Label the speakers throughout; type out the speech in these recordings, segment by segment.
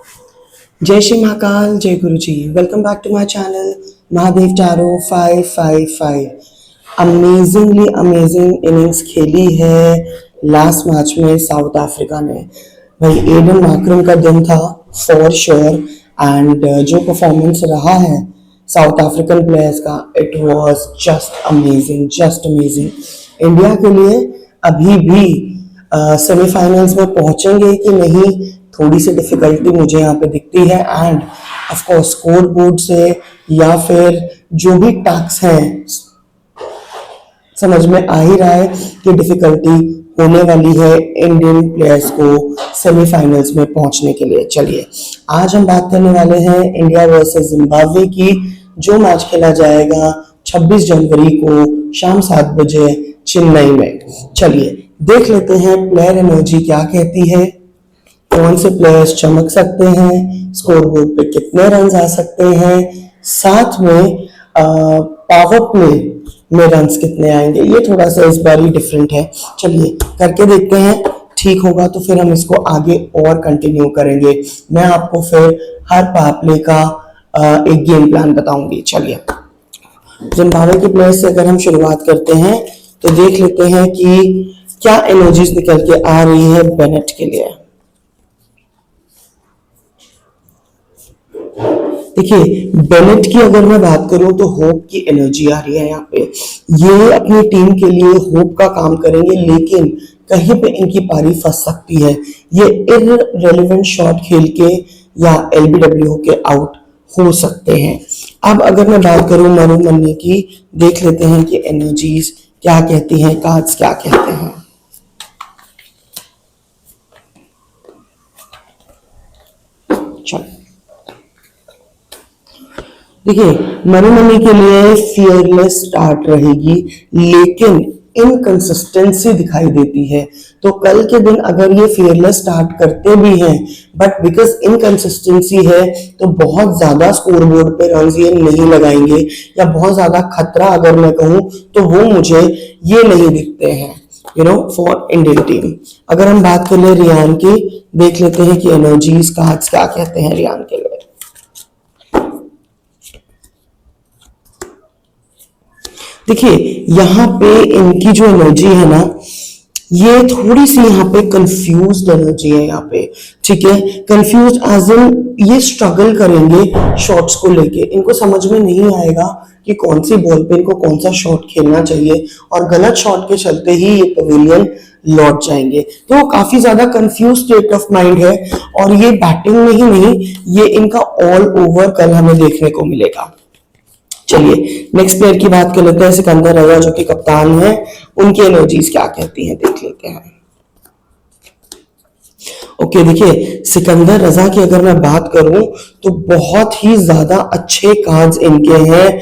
Speaker 1: जय श्री महाकाल, जय गुरु जी। Welcome back to my channel Mahadev tarot 555। Amazingly amazing innings खेली है लास्ट मैच में साउथ अफ्रीका ने। भाई एडन मार्करम का दिन था फॉर श्योर। एंड जो परफॉर्मेंस रहा है साउथ अफ्रीकन प्लेयर्स का, it was just amazing, just amazing. India के लिए अभी भी सेमीफाइनल्स में पहुंचेंगे कि नहीं, थोड़ी सी डिफिकल्टी मुझे यहाँ पे दिखती है। End of course score board से या फिर जो भी टैक्स हैं, समझ में आ ही रहा है कि डिफिकल्टी होने वाली है इंडियन प्लेयर्स को सेमीफाइनल्स में पहुंचने के लिए। चलिए आज हम बात करने वाले हैं इंडिया वर्सेस जिम्बाब्वे की, जो मैच खेला जाएगा 26 जनवरी को शाम 7 बजे चेन्नई में। चलिए देख लेते हैं प्लेयर एनर्जी क्या कहती है, कौन से प्लेयर्स चमक सकते हैं, स्कोर बोर्ड पे कितने रन आ सकते हैं, साथ में पावर प्ले में रन्स कितने आएंगे। ये थोड़ा सा इस बार ही डिफरेंट है। चलिए करके देखते हैं, ठीक होगा तो फिर हम इसको आगे और कंटिन्यू करेंगे। मैं आपको फिर हर पावर प्ले का एक गेम प्लान बताऊंगी। चलिए जिम्बाब्वे के प्लेयर्स से अगर हम शुरुआत करते हैं तो देख लेते हैं कि क्या एनर्जीज निकल के आ रही है बेनेट के लिए। देखिए बेनेट की अगर मैं बात करूं तो होप की एनर्जी आ रही है यहाँ पे। ये अपनी टीम के लिए होप का काम करेंगे, लेकिन कहीं पे इनकी पारी फंस सकती है। ये इररिलेवेंट शॉट खेल के या एलबीडब्ल्यू होके आउट हो सकते हैं। अब अगर मैं बात करूं मनु मन्ने की, देख लेते हैं कि एनर्जीज क्या कहती हैं, कार्ड्स क्या कहते हैं। चलो देखिए मनु मनी के लिए फियरलेस स्टार्ट रहेगी, लेकिन इनकंसिस्टेंसी दिखाई देती है। तो कल के दिन अगर ये फियरलेस स्टार्ट करते भी हैं, बट बिकॉज इनकंसिस्टेंसी है तो बहुत ज्यादा स्कोर बोर्ड पे रन ये नहीं लगाएंगे, या बहुत ज्यादा खतरा अगर मैं कहूं तो वो मुझे ये नहीं दिखते हैं फॉर इंडियन टीम। अगर हम बात कर ले रियान की, देख लेते हैं कि एनर्जीज कार्ड्स क्या कहते हैं रियान के लिए। देखिए यहाँ पे इनकी जो एनर्जी है ना, ये थोड़ी सी यहाँ पे कंफ्यूज्ड एनर्जी है यहाँ पे। ठीक है, कंफ्यूज्ड एज इन ये स्ट्रगल करेंगे शॉट्स को लेके। इनको समझ में नहीं आएगा कि कौन सी बॉल पे इनको कौन सा शॉट खेलना चाहिए, और गलत शॉट के चलते ही ये पवेलियन लौट जाएंगे। तो काफी ज्यादा कंफ्यूज स्टेट ऑफ माइंड है, और ये बैटिंग में ही नहीं, ये इनका ऑल ओवर कल हमें देखने को मिलेगा। चलिए नेक्स्ट प्लेयर की बात कर लेते हैं, सिकंदर रजा जो कि कप्तान है। उनकी एनर्जीज क्या कहती हैं देख लेते हैं। ओके देखिए सिकंदर रजा की अगर मैं बात करूं तो बहुत ही ज्यादा अच्छे कार्ड्स इनके हैं,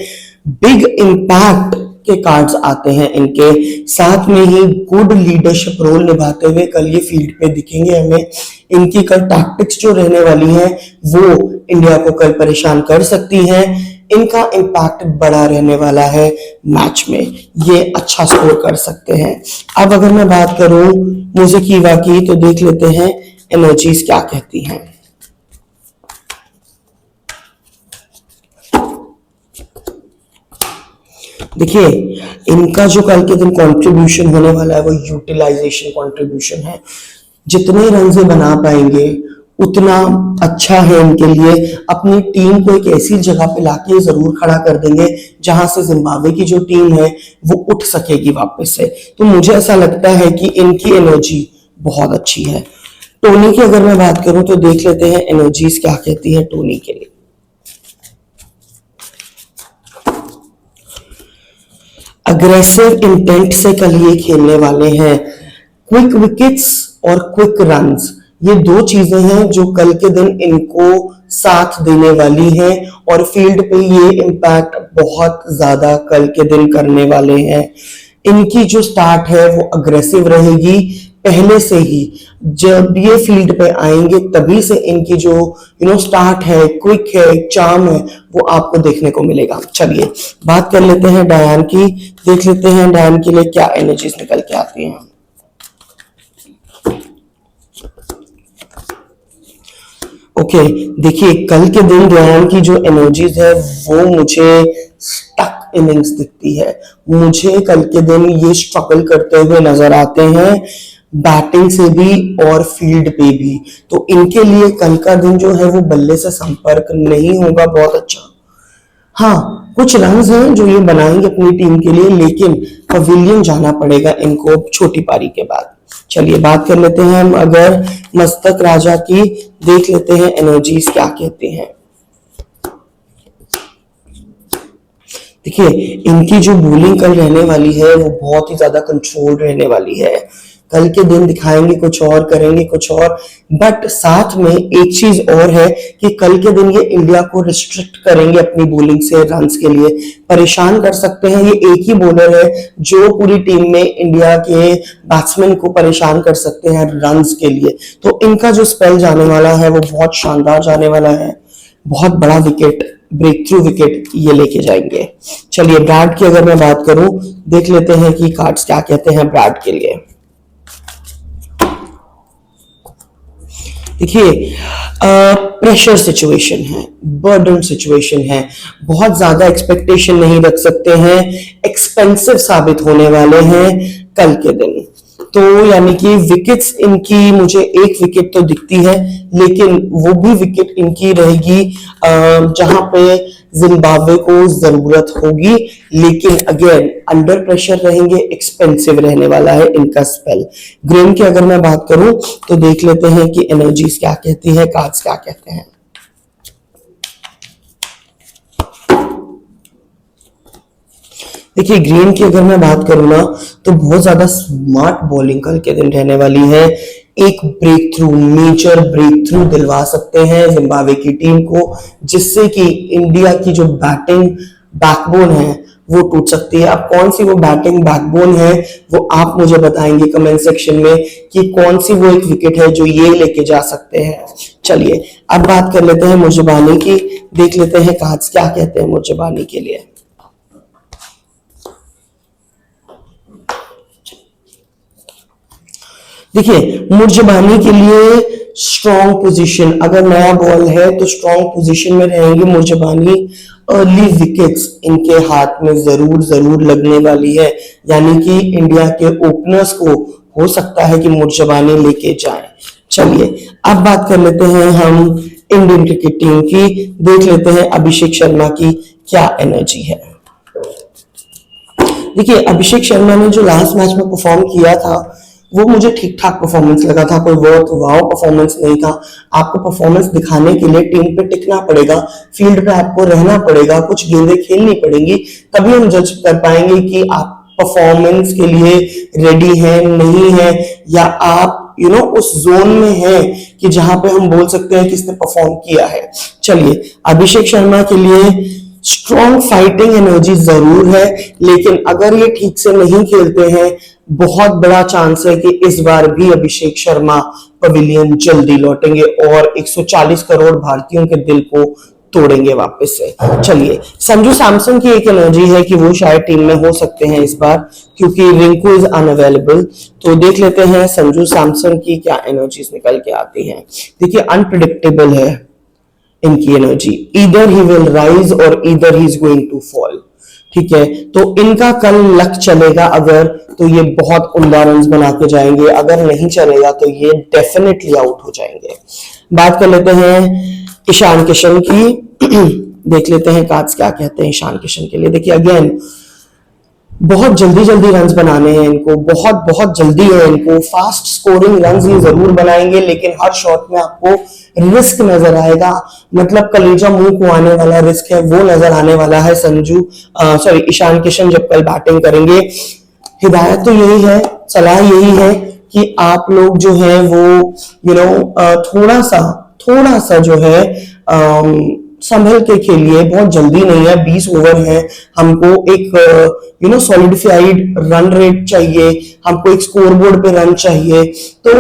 Speaker 1: बिग इम्पैक्ट के कार्ड्स आते हैं इनके, साथ में ही गुड लीडरशिप रोल निभाते हुए कल ये फील्ड पे दिखेंगे हमें। इनकी कल टैक्टिक्स जो रहने वाली हैं वो इंडिया को कल परेशान कर सकती हैं। इनका इम्पैक्ट बड़ा रहने वाला है मैच में, ये अच्छा स्कोर कर सकते हैं। अब अगर मैं बात करूं मुझे की तो देख लेते हैं एनर्जीज क्या कहती हैं। देखिए इनका जो कल के दिन कंट्रीब्यूशन होने वाला है वो यूटिलाइजेशन कंट्रीब्यूशन है। जितने रन से बना पाएंगे उतना अच्छा है इनके लिए। अपनी टीम को एक ऐसी जगह पे लाके जरूर खड़ा कर देंगे जहां से जिम्बाब्वे की जो टीम है वो उठ सकेगी वापस से। तो मुझे ऐसा लगता है कि इनकी एनर्जी बहुत अच्छी है। टोनी की अगर मैं बात करूं तो देख लेते हैं एनर्जीज क्या कहती है टोनी के लिए। अग्रेसिव इंटेंट से कल ये खेलने वाले हैं। क्विक विकेट्स और क्विक रन्स, ये दो चीजें हैं जो कल के दिन इनको साथ देने वाली हैं, और फील्ड पे ये इम्पैक्ट बहुत ज्यादा कल के दिन करने वाले हैं। इनकी जो स्टार्ट है वो अग्रेसिव रहेगी पहले से ही। जब ये फील्ड पे आएंगे तभी से इनकी जो स्टार्ट है, क्विक है, चार्म है, वो आपको देखने को मिलेगा। चलिए बात कर लेते हैं डायन की, देख लेते हैं डायन के लिए क्या एनर्जीज निकल के आती हैं। ओके, देखिए कल के दिन रेयान की जो एनर्जीज है वो मुझे स्टक इनिंग्स दिखती है। मुझे कल के दिन ये स्ट्रगल करते हुए नजर आते हैं, बैटिंग से भी और फील्ड पे भी। तो इनके लिए कल का दिन जो है वो बल्ले से संपर्क नहीं होगा बहुत अच्छा। हाँ, कुछ रन्स हैं जो ये बनाएंगे अपनी टीम के लिए, लेकिन पवेलियन जाना पड़ेगा इनको छोटी पारी के बाद। चलिए बात कर लेते हैं हम अगर मस्तक राजा की, देख लेते हैं एनर्जीज क्या कहते हैं। देखिए इनकी जो बॉलिंग कल रहने वाली है वो बहुत ही ज्यादा कंट्रोल रहने वाली है। कल के दिन दिखाएंगे कुछ और, करेंगे कुछ और, बट साथ में एक चीज और है कि कल के दिन ये इंडिया को रिस्ट्रिक्ट करेंगे अपनी बॉलिंग से, रन्स के लिए परेशान कर सकते हैं। ये एक ही बॉलर है जो पूरी टीम में इंडिया के बैट्समैन को परेशान कर सकते हैं रन्स के लिए। तो इनका जो स्पेल जाने वाला है वो बहुत शानदार जाने वाला है, बहुत बड़ा विकेट, ब्रेक थ्रू विकेट ये लेके जाएंगे। चलिए ब्रैड की अगर मैं बात करूं, देख लेते हैं कि कार्ड्स क्या कहते हैं ब्रैड के लिए। देखिए प्रेशर सिचुएशन है, बर्डन सिचुएशन है, बहुत ज्यादा एक्सपेक्टेशन नहीं रख सकते हैं, एक्सपेंसिव साबित होने वाले हैं कल के दिन। तो यानी कि विकेट्स इनकी, मुझे एक विकेट तो दिखती है, लेकिन वो भी विकेट इनकी रहेगी जहां पे जिम्बाब्वे को जरूरत होगी, लेकिन अगेन अंडर प्रेशर रहेंगे, एक्सपेंसिव रहने वाला है इनका स्पेल। ग्रीन की अगर मैं बात करूं तो देख लेते हैं कि एनर्जीज क्या कहती है, कार्ड्स क्या कहते हैं। देखिए ग्रीन की अगर मैं बात करूं ना तो बहुत ज्यादा स्मार्ट बॉलिंग कल के दिन रहने वाली है। एक breakthrough, major breakthrough दिलवा सकते हैं जिम्बाब्वे की टीम को, जिससे कि इंडिया की जो बैटिंग बैकबोन है वो टूट सकती है। अब कौन सी वो बैटिंग बैकबोन है वो आप मुझे बताएंगे कमेंट सेक्शन में कि कौन सी वो एक विकेट है जो ये लेके जा सकते हैं। चलिए अब बात कर लेते हैं मुर्जबानी की, देख लेते हैं कार्ड्स क्या कहते हैं मुर्जबानी के लिए। देखिए मुर्जबानी के लिए स्ट्रॉन्ग पोजीशन, अगर नया बॉल है तो स्ट्रॉन्ग पोजीशन में रहेंगे मुर्जबानी। अर्ली विकेट्स इनके हाथ में जरूर जरूर लगने वाली है, यानी कि इंडिया के ओपनर्स को हो सकता है कि मुर्जबानी लेके जाएं। चलिए अब बात कर लेते हैं हम इंडियन क्रिकेट टीम की, देख लेते हैं अभिषेक शर्मा की क्या एनर्जी है। देखिए अभिषेक शर्मा ने जो लास्ट मैच में परफॉर्म किया था वो मुझे ठीक ठाक परफॉर्मेंस लगा था, कोई बहुत वाव परफॉर्मेंस नहीं था। आपको परफॉर्मेंस दिखाने के लिए टीम पे टिकना पड़ेगा, फील्ड पे आपको रहना पड़ेगा, कुछ गेंदें खेलनी पड़ेंगी, तभी हम जज कर पाएंगे कि आप परफॉर्मेंस के लिए रेडी हैं नहीं है, या आप उस जोन में है कि जहां पे हम बोल सकते हैं कि इसने परफॉर्म किया है। चलिए अभिषेक शर्मा के लिए स्ट्रॉन्ग फाइटिंग एनर्जी जरूर है, लेकिन अगर ये ठीक से नहीं खेलते हैं बहुत बड़ा चांस है कि इस बार भी अभिषेक शर्मा पवेलियन जल्दी लौटेंगे और 140 करोड़ भारतीयों के दिल को तोड़ेंगे वापस से। चलिए संजू सैमसन की एक एनर्जी है कि वो शायद टीम में हो सकते हैं इस बार, क्योंकि रिंकू इज अनअवेलेबल। तो देख लेते हैं संजू सैमसन की क्या एनर्जीज निकल के आती हैं। देखिए अनप्रिडिक्टेबल है इनकी energy, either he will rise और either he is going to fall. ठीक है, तो इनका कल लक चलेगा अगर तो ये बहुत उम्दा रन बना के जाएंगे, अगर नहीं चलेगा तो ये डेफिनेटली आउट हो जाएंगे। बात कर लेते हैं ईशान किशन की, देख लेते हैं कार्ड्स क्या कहते हैं ईशान किशन के लिए। देखिए अगेन बहुत जल्दी जल्दी रन्स बनाने हैं इनको, बहुत बहुत जल्दी है इनको, फास्ट स्कोरिंग रन्स ये जरूर बनाएंगे, लेकिन हर शॉट में आपको रिस्क नजर आएगा, मतलब कलेजा मुंह को आने वाला रिस्क है वो नजर आने वाला है ईशान किशन जब कल बैटिंग करेंगे। हिदायत तो यही है, सलाह यही है कि आप लोग जो है वो थोड़ा सा जो है संभल के खेलिए, बहुत जल्दी नहीं है, 20 ओवर है, हमको एक सॉलिडिफाइड रन रेट चाहिए, हमको एक स्कोर बोर्ड पे रन चाहिए, तो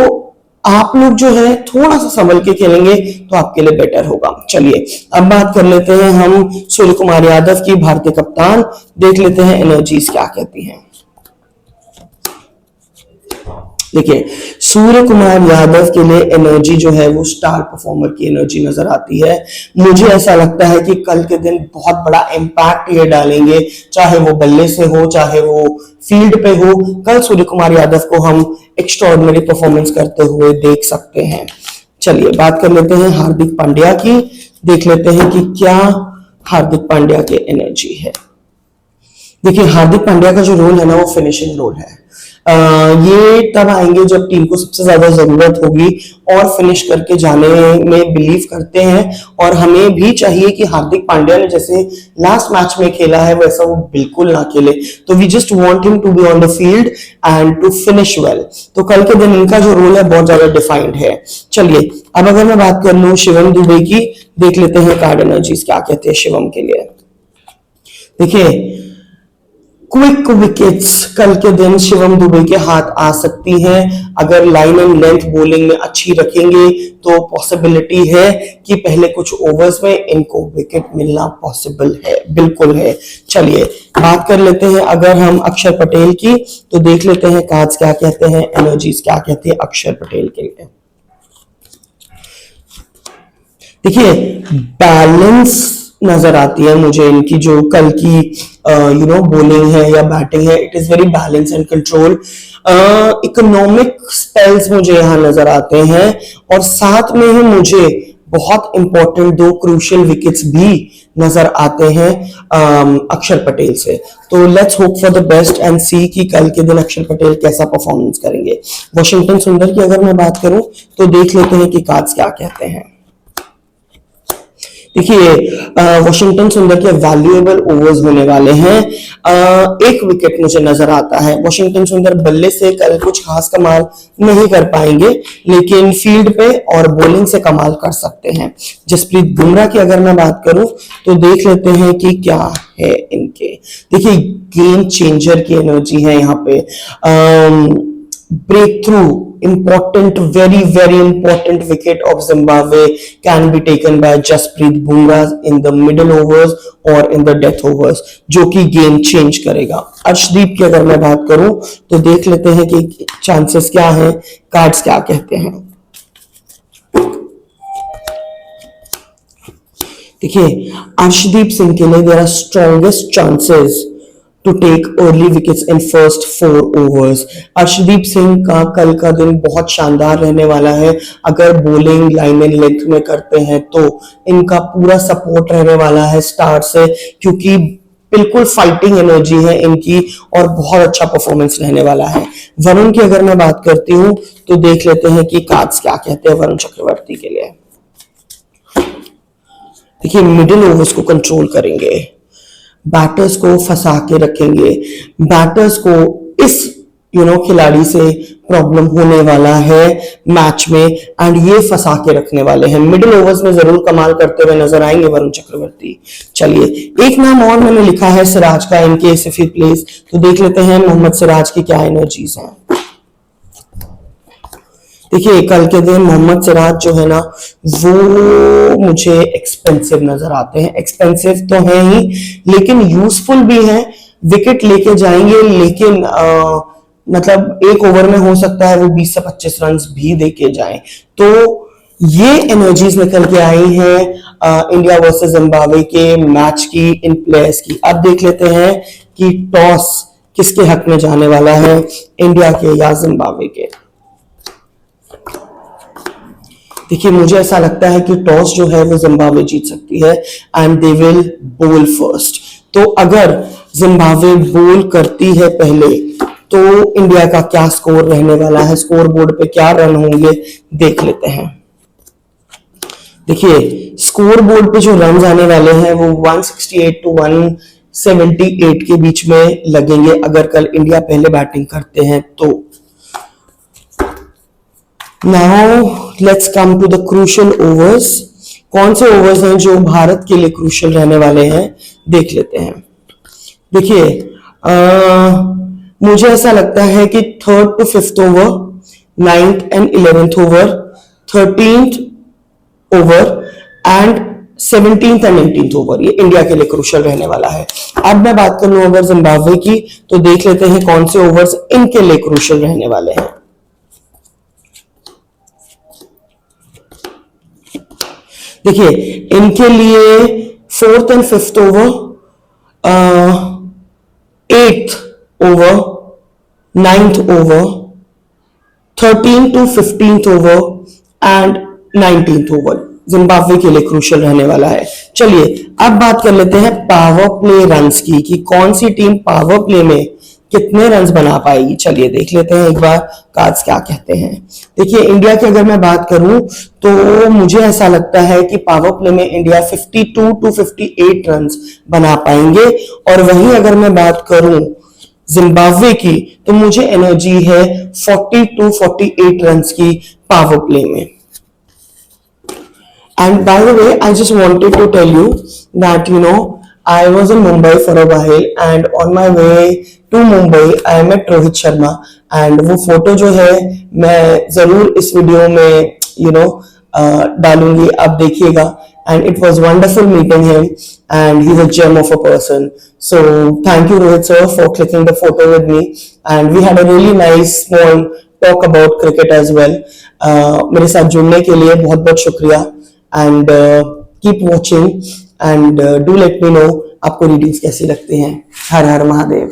Speaker 1: आप लोग जो है थोड़ा सा संभल के खेलेंगे तो आपके लिए बेटर होगा। चलिए अब बात कर लेते हैं हम सूर्य कुमार यादव की, भारतीय कप्तान, देख लेते हैं एनर्जीज क्या कहती हैं। देखिए, सूर्य कुमार यादव के लिए एनर्जी जो है वो स्टार परफॉर्मर की एनर्जी नजर आती है। मुझे ऐसा लगता है कि कल के दिन बहुत बड़ा इम्पैक्ट ये डालेंगे, चाहे वो बल्ले से हो चाहे वो फील्ड पे हो। कल सूर्य कुमार यादव को हम एक्स्ट्राऑर्डिनरी परफॉर्मेंस करते हुए देख सकते हैं। चलिए बात कर लेते हैं हार्दिक पांड्या की, देख लेते हैं कि क्या हार्दिक पांड्या की एनर्जी है। देखिए, हार्दिक पांड्या का जो रोल है ना वो फिनिशिंग रोल है। ये तब आएंगे जब टीम को सबसे ज्यादा जरूरत होगी और फिनिश करके जाने में बिलीव करते हैं। और हमें भी चाहिए कि हार्दिक पांड्या ने जैसे लास्ट मैच में खेला है वैसा वो बिल्कुल ना खेले। तो we just want him to be on the field and to finish well. तो कल के दिन इनका जो रोल है बहुत ज्यादा डिफाइंड है। चलिए अब अगर मैं बात कर लूं शिवम दुबे की, देख लेते हैं कार्ड एनर्जीज क्या कहते हैं शिवम के लिए। देखिए, क्विक विकेट्स कल के दिन शिवम दुबे के हाथ आ सकती हैं। अगर लाइन एंड लेंथ बॉलिंग में अच्छी रखेंगे तो पॉसिबिलिटी है कि पहले कुछ ओवर्स में इनको विकेट मिलना पॉसिबल है, बिल्कुल है। चलिए बात कर लेते हैं अगर हम अक्षर पटेल की, तो देख लेते हैं कार्ड्स क्या कहते हैं, एनर्जीज क्या कहते हैं अक्षर पटेल के लिए। देखिए, बैलेंस नजर आती है मुझे इनकी जो कल की बॉलिंग है या बैटिंग है, it is very balance and control. Economic spells मुझे यहाँ नजर आते हैं और साथ में ही मुझे बहुत इंपॉर्टेंट 2 क्रूशियल विकेट्स भी नजर आते हैं अक्षर पटेल से। तो let's hope for the best and see कि कल के दिन अक्षर पटेल कैसा परफॉर्मेंस करेंगे। वॉशिंगटन सुंदर की अगर मैं बात करूं तो देख लेते हैं कि कार्ड्स क्या कहते हैं। देखिए, वॉशिंगटन सुंदर के वैल्यूएबल ओवर्स होने वाले हैं। 1 विकेट मुझे नजर आता है। वॉशिंगटन सुंदर बल्ले से कल कुछ खास कमाल नहीं कर पाएंगे, लेकिन फील्ड पे और बॉलिंग से कमाल कर सकते हैं। जसप्रीत बुमराह की अगर मैं बात करूं तो देख लेते हैं कि क्या है इनके। देखिए, गेम चेंजर की एनर्जी है यहाँ पे। breakthrough, important, very important wicket of Zimbabwe can be taken by Jasprit Bumrah in the middle overs or in the death overs, जो कि गेम चेंज करेगा। अर्शदीप की अगर मैं बात करूं तो देख लेते हैं कि चांसेस क्या हैं, कार्ड्स क्या कहते हैं। देखिए, अर्शदीप सिंह के लिए there are strongest chances to take early wickets in first 4 overs. Arshdeep Singh का कल का दिन बहुत शानदार रहने वाला है। अगर बॉलिंग लाइन एंड लेंथ में करते हैं तो इनका पूरा सपोर्ट रहने वाला है स्टार से, क्योंकि बिल्कुल फाइटिंग एनर्जी है इनकी और बहुत अच्छा परफॉर्मेंस रहने वाला है। वरुण की अगर मैं बात करती हूं तो देख लेते हैं कि कार्ड्स क्या कहते हैं वरुण चक्रवर्ती के लिए। देखिए, मिडिल ओवर्स को कंट्रोल करेंगे, बैटर्स को फंसा के रखेंगे। बैटर्स को इस खिलाड़ी से प्रॉब्लम होने वाला है मैच में एंड ये फंसा के रखने वाले हैं। मिडिल ओवर्स में जरूर कमाल करते हुए नजर आएंगे वरुण चक्रवर्ती। चलिए, एक नाम और मैंने लिखा है सिराज का in case if he place, तो देख लेते हैं मोहम्मद सिराज की क्या एनर्जीज हैं। देखिए, कल के दिन मोहम्मद सिराज जो है ना वो मुझे एक्सपेंसिव नजर आते हैं। एक्सपेंसिव तो है ही लेकिन यूजफुल भी है। विकेट लेके जाएंगे लेकिन मतलब 1 ओवर में हो सकता है वो 20 से 25 रन भी देके जाएं। तो ये एनर्जीज निकल के आई हैं इंडिया वर्सेस जिम्बाब्वे के मैच की इन प्लेयर्स की। अब देख लेते हैं कि टॉस किसके हक में जाने वाला है, इंडिया के या जिम्बाब्वे के। देखिए, मुझे ऐसा लगता है कि टॉस जो है वो जिम्बाब्वे जीत सकती है एंड दे विल बोल फर्स्ट। तो अगर जिम्बाब्वे बोल करती है पहले तो इंडिया का क्या स्कोर रहने वाला है, स्कोर बोर्ड पे क्या रन होंगे देख लेते हैं। देखिए, स्कोर बोर्ड पे जो रन आने वाले हैं वो 168 टू 178 के बीच में लगेंगे अगर कल इंडिया पहले बैटिंग करते हैं तो। Now let's come to the crucial overs. कौन से ओवर्स हैं जो भारत के लिए क्रूशियल रहने वाले हैं देख लेते हैं। देखिए, मुझे ऐसा लगता है कि 3rd to 5th over, 9th and 11th over, 13th over and 17th and 19th over, ये इंडिया के लिए क्रूशियल रहने वाला है। अब मैं बात कर लूं अगर जिम्बाब्वे की तो देख लेते हैं कौन से ओवर्स इनके लिए क्रूशियल रहने वाले हैं। देखिए इनके लिए 4th and 5th over, 8th over, 9th over, 13th to 15th over and 19th over Zimbabwe के लिए क्रूशियल रहने वाला है। चलिए अब बात कर लेते हैं पावर प्ले रन्स की, कि कौन सी टीम पावर प्ले में कितने रन्स बना पाएगी। चलिए देख लेते हैं एक बार कार्ड्स क्या कहते हैं। देखिए इंडिया की अगर मैं बात करूं तो मुझे ऐसा लगता है कि पावर प्ले में इंडिया 52 टू 58 रन्स बना पाएंगे, और वहीं अगर मैं बात करूं जिम्बाब्वे की तो मुझे एनर्जी है 40 टू 48 रन्स की पावर प्ले में। And by the way, I just wanted to tell you that I was in Mumbai for a while, and on my way to Mumbai I met Rohit Sharma, and वो photo जो है मैं जरूर इस video में डालूंगी, आप देखिएगा। And it was wonderful meeting him, and he's a gem of a person. So thank you Rohit sir for clicking the photo with me, and we had a really nice small talk about cricket as well. मेरे साथ जुड़ने के लिए बहुत बहुत शुक्रिया, and keep watching and do let me know आपको readings कैसी लगती हैं। हर हर महादेव।